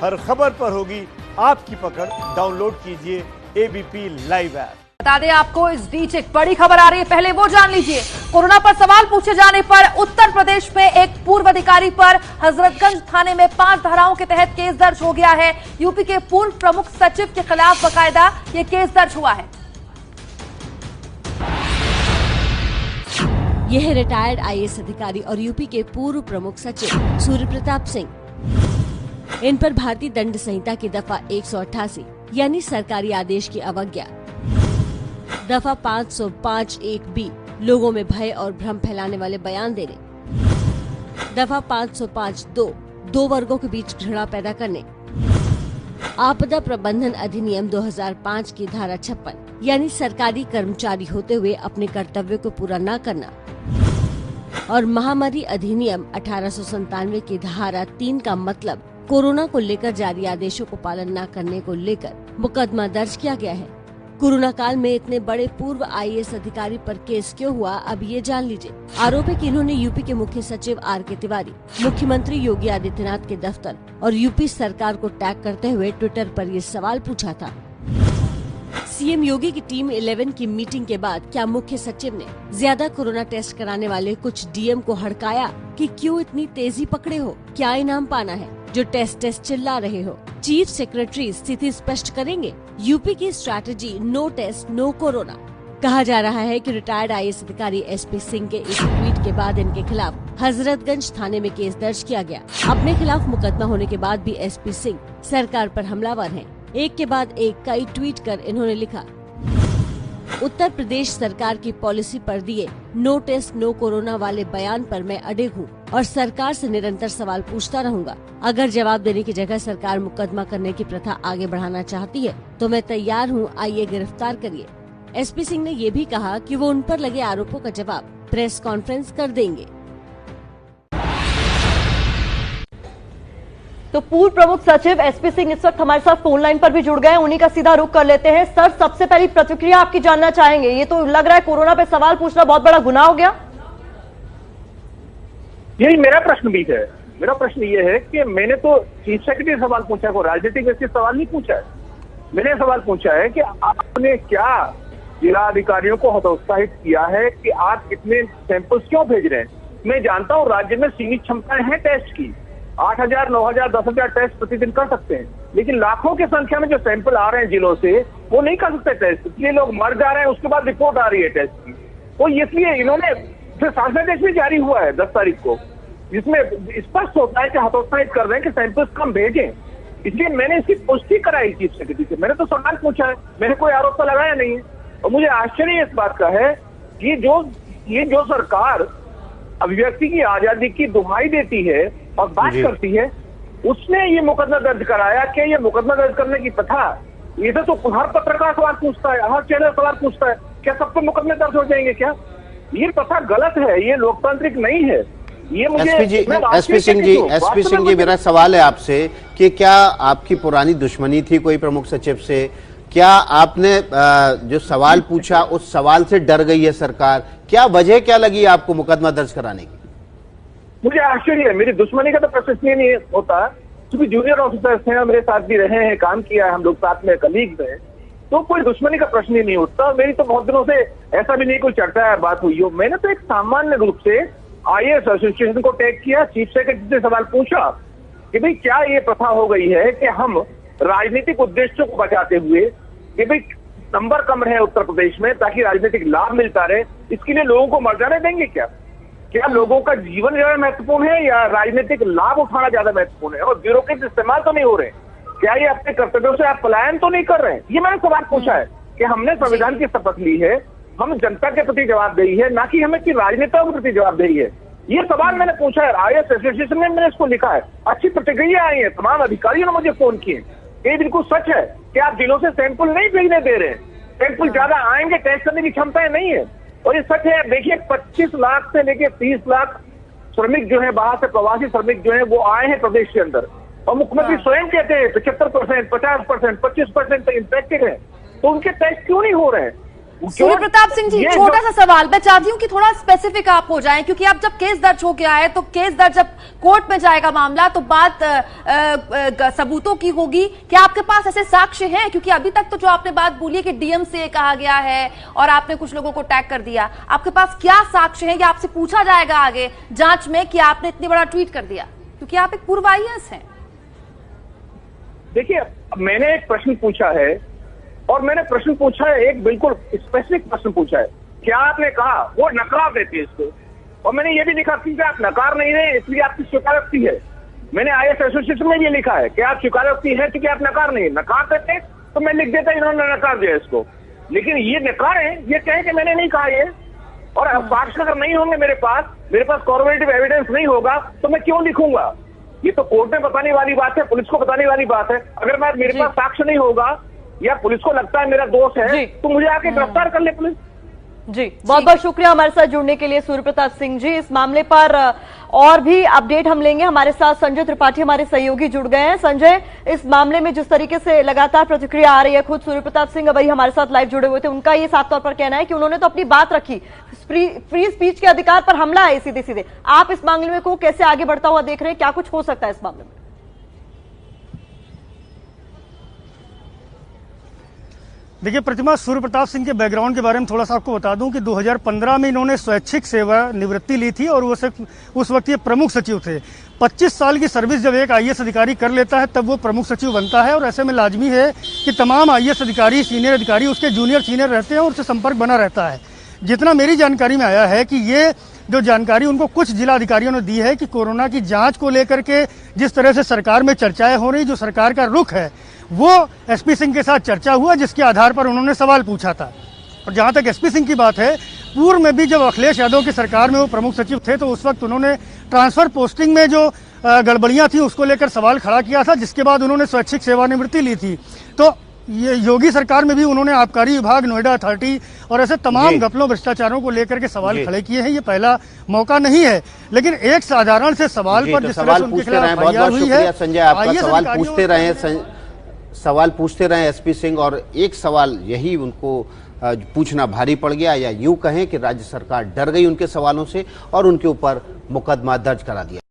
हर खबर पर होगी आपकी पकड़। डाउनलोड कीजिए एबीपी लाइव ऐप। बता दें आपको इस बीच एक बड़ी खबर आ रही है, पहले वो जान लीजिए। कोरोना पर सवाल पूछे जाने पर उत्तर प्रदेश में एक पूर्व अधिकारी पर हजरतगंज थाने में 5 धाराओं के तहत केस दर्ज हो गया है। यूपी के पूर्व प्रमुख सचिव के खिलाफ बाकायदा ये केस दर्ज हुआ है। यह है रिटायर्ड आईएएस अधिकारी और यूपी के पूर्व प्रमुख सचिव सूर्य प्रताप सिंह। इन पर भारतीय दंड संहिता की दफा 188 यानी सरकारी आदेश की अवज्ञा, दफा 505(1)(b) लोगों में भय और भ्रम फैलाने वाले बयान देने, दफा 505(2) दो वर्गों के बीच घृणा पैदा करने, आपदा प्रबंधन अधिनियम 2005 की धारा 56 यानी सरकारी कर्मचारी होते हुए अपने कर्तव्य को पूरा न करना, और महामारी अधिनियम 1897 की धारा 3 का मतलब कोरोना को लेकर जारी आदेशों को पालन न करने को लेकर मुकदमा दर्ज किया गया है। कोरोना काल में इतने बड़े पूर्व आईएएस अधिकारी पर केस क्यों हुआ, अब ये जान लीजिए। आरोप है कि इन्होंने यूपी के मुख्य सचिव आर.के. तिवारी, मुख्यमंत्री योगी आदित्यनाथ के दफ्तर और यूपी सरकार को टैग करते हुए ट्विटर पर ये सवाल पूछा था। सीएम योगी की टीम 11 की मीटिंग के बाद क्या मुख्य सचिव ने ज्यादा कोरोना टेस्ट कराने वाले कुछ डीएम को हड़काया कि क्यों इतनी तेजी पकड़े हो, क्या इनाम पाना है जो टेस्ट चिल्ला रहे हो। चीफ सेक्रेटरी स्थिति स्पष्ट करेंगे। यूपी की strategy no test no corona. कहा जा रहा है कि रिटायर्ड आईएएस अधिकारी एसपी सिंह के इस ट्वीट के बाद इनके खिलाफ हजरतगंज थाने में केस दर्ज किया गया। अपने खिलाफ मुकदमा होने के बाद भी एसपी सिंह सरकार पर हमलावर हैं। एक के बाद एक कई ट्वीट कर इन्होंने लिखा, उत्तर प्रदेश सरकार की पॉलिसी पर दिए नो टेस्ट नो कोरोना वाले बयान पर मैं अडिग हूँ और सरकार से निरंतर सवाल पूछता रहूंगा। अगर जवाब देने की जगह सरकार मुकदमा करने की प्रथा आगे बढ़ाना चाहती है तो मैं तैयार हूँ, आइए गिरफ्तार करिए। एसपी सिंह ने ये भी कहा कि वो उन पर लगे आरोपों का जवाब प्रेस कॉन्फ्रेंस कर देंगे। तो पूर्व प्रमुख सचिव एसपी सिंह इस वक्त हमारे साथ फोन लाइन पर भी जुड़ गए हैं, उन्हीं का सीधा रुख कर लेते हैं। सर, सबसे पहली प्रतिक्रिया आपकी जानना चाहेंगे। ये तो लग रहा है कोरोना पे सवाल पूछना बहुत बड़ा गुनाह हो गया। यही मेरा प्रश्न भी है। मेरा प्रश्न ये है कि मैंने तो चीफ सेक्रेटरी से सवाल पूछा, को राजनीतिक व्यक्ति सवाल नहीं पूछा है। मैंने सवाल पूछा है कि आपने क्या जिला अधिकारियों को हतोत्साहित किया है कि आप इतने सैंपल्स क्यों भेज रहे हैं। मैं जानता हूँ राज्य में सीमित क्षमताएं हैं टेस्ट की, 8,000, 9,000, 10,000 टेस्ट प्रतिदिन कर सकते हैं, लेकिन लाखों की संख्या में जो सैंपल आ रहे हैं जिलों से वो नहीं कर सकते टेस्ट, इसलिए लोग मर जा रहे हैं। उसके बाद रिपोर्ट आ रही है टेस्ट की। तो इसलिए इन्होंने फिर शासनादेश भी जारी हुआ है 10 तारीख को, जिसमें स्पष्ट होता है कि हतोत्साहित कर रहे हैं कि सैंपल्स कम भेजें। इसलिए मैंने इसकी पुष्टि कराई चीफ सेक्रेटरी से। मैंने तो सवाल पूछा है, मैंने कोई आरोप तो लगाया नहीं है। और मुझे आश्चर्य इस बात का है कि ये जो सरकार अभिव्यक्ति की आजादी की दुहाई देती है और बात करती है, उसने ये मुकदमा दर्ज कराया। क्या ये मुकदमा दर्ज करने की प्रथा, ये तो हर पत्रकार सवाल पूछता है, हर चैनल सवाल पूछता है, क्या सबके मुकदमे दर्ज हो जाएंगे क्या? ये प्रथा गलत है, ये लोकतांत्रिक नहीं है। ये मुझे एसपी सिंह जी मेरा सवाल है आपसे कि क्या आपकी पुरानी दुश्मनी थी कोई प्रमुख सचिव से? क्या आपने जो सवाल पूछा उस सवाल से डर गई है सरकार? क्या वजह क्या लगी आपको मुकदमा दर्ज कराने की? मुझे आश्चर्य है। मेरी दुश्मनी का तो प्रश्न नहीं होता, क्योंकि जूनियर ऑफिसर्स हैं, मेरे साथ भी रहे हैं, काम किया है, हम लोग साथ में कलीग्स हैं, तो कोई दुश्मनी का प्रश्न ही नहीं उठता। मेरी तो बहुत दिनों से ऐसा भी नहीं कोई चर्चा है, बात हुई हो। मैंने तो एक सामान्य रूप से आईएएस एसोसिएशन को टैग किया, चीफ सेक्रेटरी से सवाल पूछा कि भाई क्या ये प्रथा हो गई है कि हम राजनीतिक उद्देश्यों को बचाते हुए कि भाई नंबर कम रहे उत्तर प्रदेश में ताकि राजनीतिक लाभ मिलता रहे, इसके लिए लोगों को मर जाने देंगे क्या? क्या लोगों का जीवन ज्यादा महत्वपूर्ण है या राजनीतिक लाभ उठाना ज्यादा महत्वपूर्ण है? और ब्यूरोक्रेट इस्तेमाल तो नहीं हो रहे? क्या ये अपने कर्तव्यों से आप पलायन तो नहीं कर रहे हैं? ये मैंने सवाल पूछा है कि हमने संविधान की शपथ ली है, हम जनता के प्रति जवाबदेही है, ना कि हमें कि राजनेताओं के प्रति जवाबदेही है। ये सवाल मैंने पूछा है, आईएएस एसोसिएशन में मैंने इसको लिखा है। अच्छी प्रतिक्रिया आई है, तमाम अधिकारियों ने मुझे फोन किए। ये बिल्कुल सच है कि आप जिलों से सैंपल नहीं भेजने दे रहे हैं, सैंपल ज्यादा आएंगे, टेस्ट करने की क्षमताएं नहीं है। और ये सच है। देखिए 25 लाख से लेके 30 लाख श्रमिक जो है बाहर से, प्रवासी श्रमिक जो है वो आए हैं प्रदेश के अंदर, और मुख्यमंत्री स्वयं कहते हैं 75%, 50%, 25% तक इन्फेक्टेड है, तो उनके टेस्ट क्यों नहीं हो रहे हैं? सूर्य प्रताप सिंह जी, छोटा सा सवाल, मैं चाहती हूँ कि थोड़ा स्पेसिफिक आप हो जाएं, क्योंकि अब जब केस दर्ज हो गया है तो केस दर्ज जब कोर्ट में जाएगा मामला तो बात सबूतों की होगी। क्या आपके पास ऐसे साक्ष्य हैं? क्योंकि अभी तक तो जो आपने बात बोली है कि डीएम से कहा गया है और आपने कुछ लोगों को टैग कर दिया, आपके पास क्या साक्ष्य है? या आपसे पूछा जाएगा आगे जांच में कि आपने इतनी बड़ा ट्वीट कर दिया, क्योंकि आप एक पूर्व आईएएस हैं। देखिए, मैंने एक प्रश्न पूछा है और मैंने प्रश्न पूछा है, एक बिल्कुल स्पेसिफिक प्रश्न पूछा है। क्या आपने कहा? वो नकार देती है इसको, और मैंने ये भी लिखा कि आप नकार नहीं रहे इसलिए आपकी स्वीकारोक्ति है। मैंने आईएएस एसोसिएशन में ये लिखा है कि आप स्वीकारोक्ति है क्योंकि आप नकार नहीं, नकार देते तो मैं लिख देता इन्होंने नकार दिया इसको। लेकिन ये नकारें, ये कहें कि मैंने नहीं कहा ये, और साक्ष्य अगर नहीं होंगे मेरे पास कॉर्पोरेटिव एविडेंस नहीं होगा तो मैं क्यों लिखूंगा? ये तो कोर्ट में बताने वाली बात है, पुलिस को बताने वाली बात है। अगर मेरे पास साक्ष्य नहीं होगा या पुलिस को लगता है मेरा दोष है तो मुझे आके गिरफ्तार कर ले पुलिस। जी, बहुत बहुत शुक्रिया हमारे साथ जुड़ने के लिए सूर्य प्रताप सिंह जी। इस मामले पर और भी अपडेट हम लेंगे। हमारे साथ संजय त्रिपाठी हमारे सहयोगी जुड़ गए हैं। संजय, इस मामले में जिस तरीके से लगातार प्रतिक्रिया आ रही है, खुद सूर्य प्रताप सिंह वही हमारे साथ लाइव जुड़े हुए थे, उनका ये साफ तौर पर कहना है कि उन्होंने तो अपनी बात रखी, फ्री स्पीच के अधिकार पर हमला है सीधे सीधे। आप इस मामले में को कैसे आगे बढ़ता हुआ देख रहे हैं? क्या कुछ हो सकता है इस मामले में? देखिए प्रतिमा, सूर्य प्रताप सिंह के बैकग्राउंड के बारे में थोड़ा सा आपको बता दूं कि 2015 में इन्होंने स्वैच्छिक सेवा निवृत्ति ली थी और वो उस वक्त ये प्रमुख सचिव थे। 25 साल की सर्विस जब एक आईएएस अधिकारी कर लेता है तब वो प्रमुख सचिव बनता है, और ऐसे में लाजमी है कि तमाम आईएएस अधिकारी, सीनियर अधिकारी उसके जूनियर सीनियर रहते हैं और उससे संपर्क बना रहता है। जितना मेरी जानकारी में आया है कि ये जो जानकारी उनको कुछ जिला अधिकारियों ने दी है कि कोरोना की जांच को लेकर के जिस तरह से सरकार में चर्चाएं हो रही, जो सरकार का रुख है, वो एसपी सिंह के साथ चर्चा हुआ, जिसके आधार पर उन्होंने सवाल पूछा था। और जहां तक एसपी सिंह की बात है, पूर्व में भी जब अखिलेश यादव की सरकार में वो प्रमुख सचिव थे तो उस वक्त उन्होंने ट्रांसफर पोस्टिंग में जो गड़बड़ियां थी उसको लेकर सवाल खड़ा किया था, जिसके बाद उन्होंने स्वैच्छिक सेवानिवृत्ति ली थी। तो ये योगी सरकार में भी उन्होंने आबकारी विभाग, नोएडा अथॉरिटी और ऐसे तमाम घपलों भ्रष्टाचारों को लेकर के सवाल खड़े किए हैं। ये पहला मौका नहीं है, लेकिन एक साधारण से सवाल पर जिस तरह से उनके खिलाफ एफआईआर हुई है, संजय आपका सवाल पूछते रहे एसपी सिंह, और एक सवाल यही उनको पूछना भारी पड़ गया, या यूं कहें कि राज्य सरकार डर गई उनके सवालों से और उनके ऊपर मुकदमा दर्ज करा दिया।